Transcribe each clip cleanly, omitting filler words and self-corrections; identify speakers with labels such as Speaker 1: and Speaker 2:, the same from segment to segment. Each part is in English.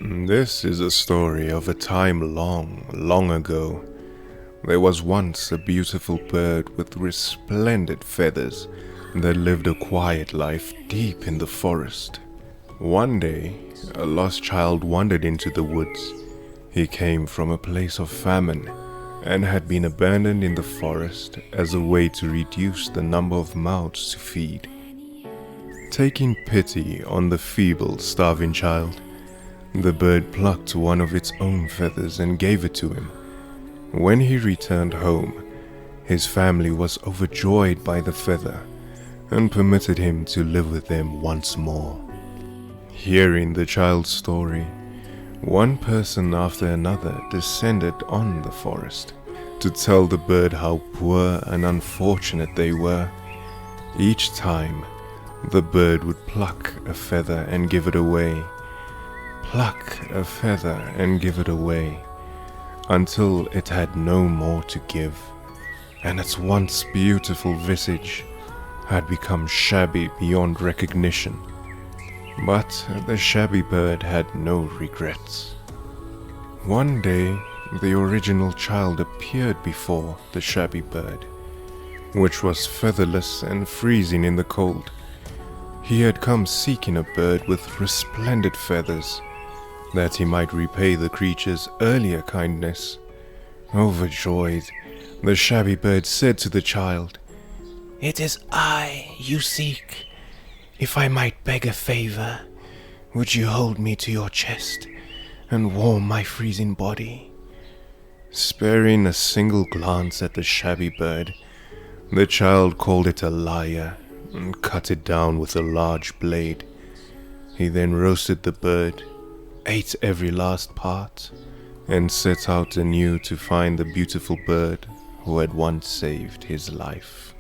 Speaker 1: This is a story of a time long, long ago. There was once a beautiful bird with resplendent feathers that lived a quiet life deep in the forest. One day, a lost child wandered into the woods. He came from a place of famine and had been abandoned in the forest as a way to reduce the number of mouths to feed. Taking pity on the feeble, starving child, the bird plucked one of its own feathers and gave it to him. When he returned home, his family was overjoyed by the feather and permitted him to live with them once more. Hearing the child's story, one person after another descended on the forest to tell the bird how poor and unfortunate they were. Each time, the bird would pluck a feather and give it away. Pluck a feather and give it away, until it had no more to give, and its once beautiful visage had become shabby beyond recognition. But the shabby bird had no regrets. One day, the original child appeared before the shabby bird, which was featherless and freezing in the cold. He had come seeking a bird with resplendent feathers, that he might repay the creature's earlier kindness. Overjoyed, the shabby bird said to the child,
Speaker 2: "It is I you seek. If I might beg a favor, would you hold me to your chest and warm my freezing body?"
Speaker 1: Sparing a single glance at the shabby bird, the child called it a liar and cut it down with a large blade. He then roasted the bird, ate every last part, and set out anew to find the beautiful bird who had once saved his life.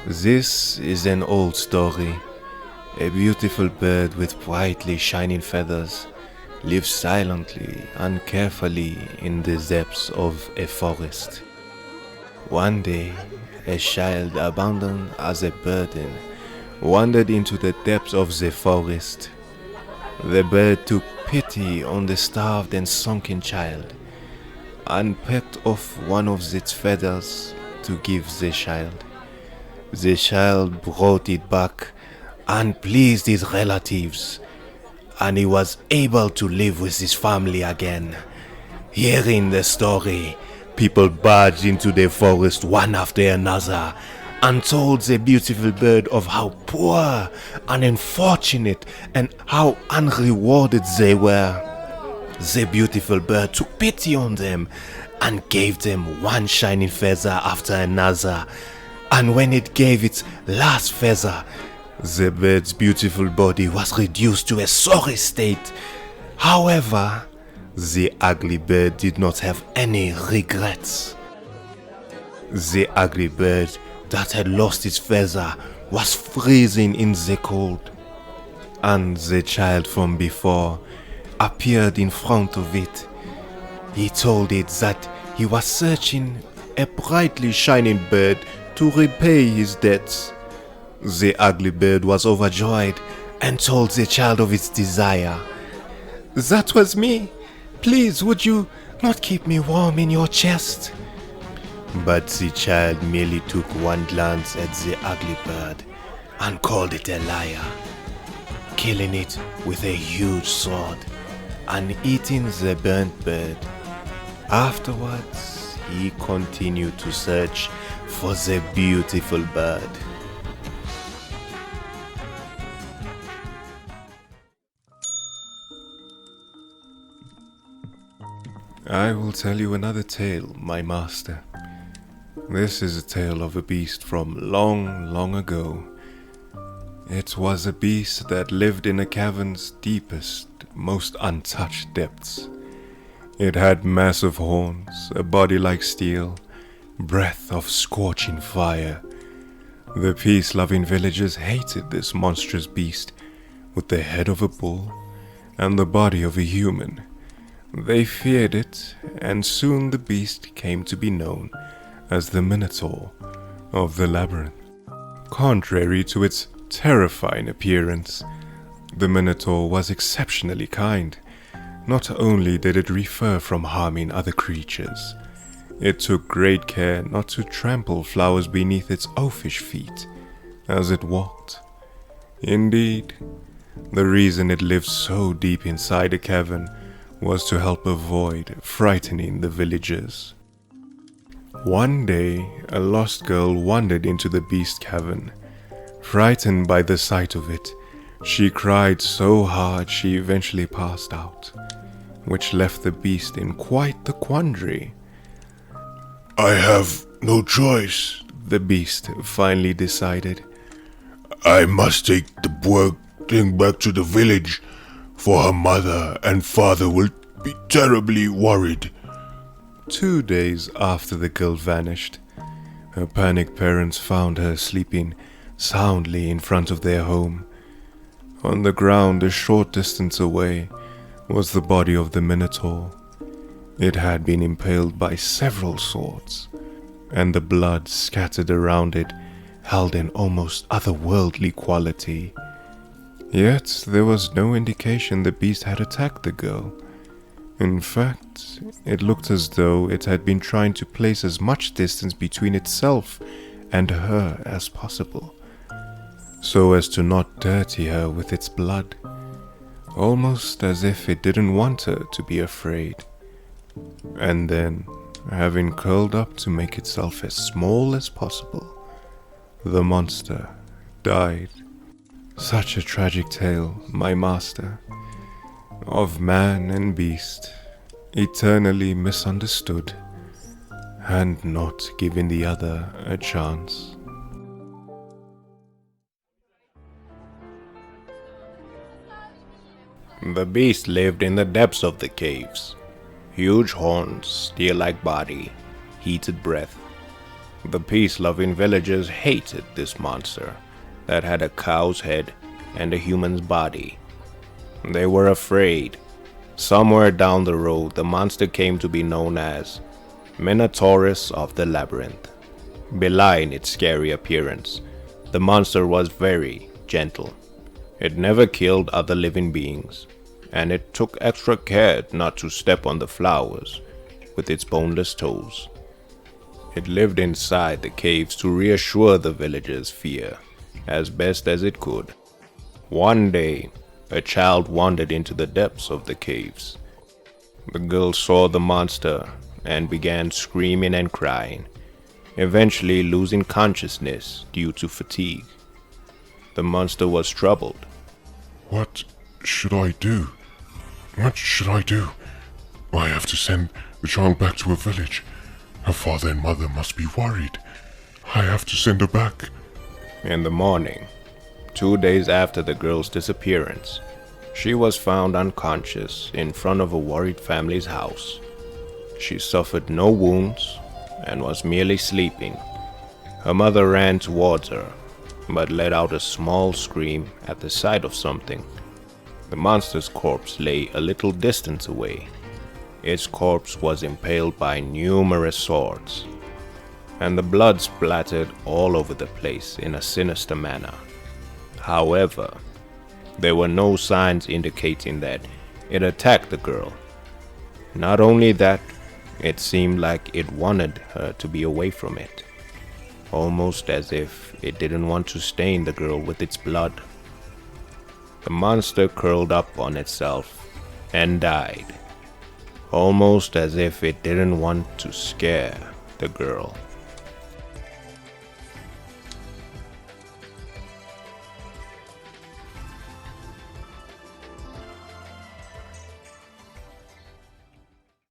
Speaker 1: This is an old story. A beautiful bird with brightly shining feathers lives silently and carefully in the depths of a forest. One day, a child abandoned as a burden wandered into the depths of the forest. The bird took pity on the starved and sunken child and pecked off one of its feathers to give the child. The child brought it back and pleased his relatives, and he was able to live with his family again. Hearing the story, people barged into the forest one after another and told the beautiful bird of how poor and unfortunate and how unrewarded they were. The beautiful bird took pity on them and gave them one shining feather after another, and when it gave its last feather, the bird's beautiful body was reduced to a sorry state. However, the ugly bird did not have any regrets. The ugly bird that had lost its feather was freezing in the cold, and the child from before appeared in front of it. He told it that he was searching a brightly shining bird to repay his debts. The ugly bird was overjoyed and told the child of its desire. "That was me. Please, would you not keep me warm in your chest?" But the child merely took one glance at the ugly bird and called it a liar, killing it with a huge sword and eating the burnt bird. Afterwards, he continued to search for the beautiful bird. I will tell you another tale, my master. This is a tale of a beast from long, long ago. It was a beast that lived in a cavern's deepest, most untouched depths. It had massive horns, a body like steel, breath of scorching fire. The peace-loving villagers hated this monstrous beast with the head of a bull and the body of a human. They feared it, and soon the beast came to be known as the Minotaur, of the Labyrinth. Contrary to its terrifying appearance, the Minotaur was exceptionally kind. Not only did it refrain from harming other creatures, it took great care not to trample flowers beneath its oafish feet as it walked. Indeed, the reason it lived so deep inside a cavern was to help avoid frightening the villagers. One day, a lost girl wandered into the beast cavern. Frightened by the sight of it, she cried so hard she eventually passed out, which left the beast in quite the quandary.
Speaker 3: I have no choice,
Speaker 1: The beast finally decided.
Speaker 3: I must take the poor thing back to the village, for her mother and father will be terribly worried.
Speaker 1: 2 days after the girl vanished, her panicked parents found her sleeping soundly in front of their home. On the ground a short distance away was the body of the Minotaur. It had been impaled by several swords, and the blood scattered around it held an almost otherworldly quality. Yet there was no indication the beast had attacked the girl. In fact, it looked as though it had been trying to place as much distance between itself and her as possible, so as to not dirty her with its blood, almost as if it didn't want her to be afraid. And then, having curled up to make itself as small as possible, the monster died. Such a tragic tale, my master, of man and beast, eternally misunderstood, and not giving the other a chance.
Speaker 2: The beast lived in the depths of the caves. Huge horns, steel-like body, heated breath. The peace-loving villagers hated this monster that had a cow's head and a human's body. They were afraid. Somewhere down the road, the monster came to be known as Minotaurus of the Labyrinth. Belying its scary appearance, the monster was very gentle. It never killed other living beings, and it took extra care not to step on the flowers with its boneless toes. It lived inside the caves to reassure the villagers' fear as best as it could. One day, a child wandered into the depths of the caves. The girl saw the monster and began screaming and crying, eventually losing consciousness due to fatigue. The monster was troubled.
Speaker 3: What should I do? What should I do? I have to send the child back to her village. Her father and mother must be worried. I have to send her back.
Speaker 2: In the morning, 2 days after the girl's disappearance, she was found unconscious in front of a worried family's house. She suffered no wounds and was merely sleeping. Her mother ran towards her, but let out a small scream at the sight of something. The monster's corpse lay a little distance away. Its corpse was impaled by numerous swords, and the blood splattered all over the place in a sinister manner. However, there were no signs indicating that it attacked the girl. Not only that, it seemed like it wanted her to be away from it, almost as if it didn't want to stain the girl with its blood. The monster curled up on itself and died, almost as if it didn't want to scare the girl.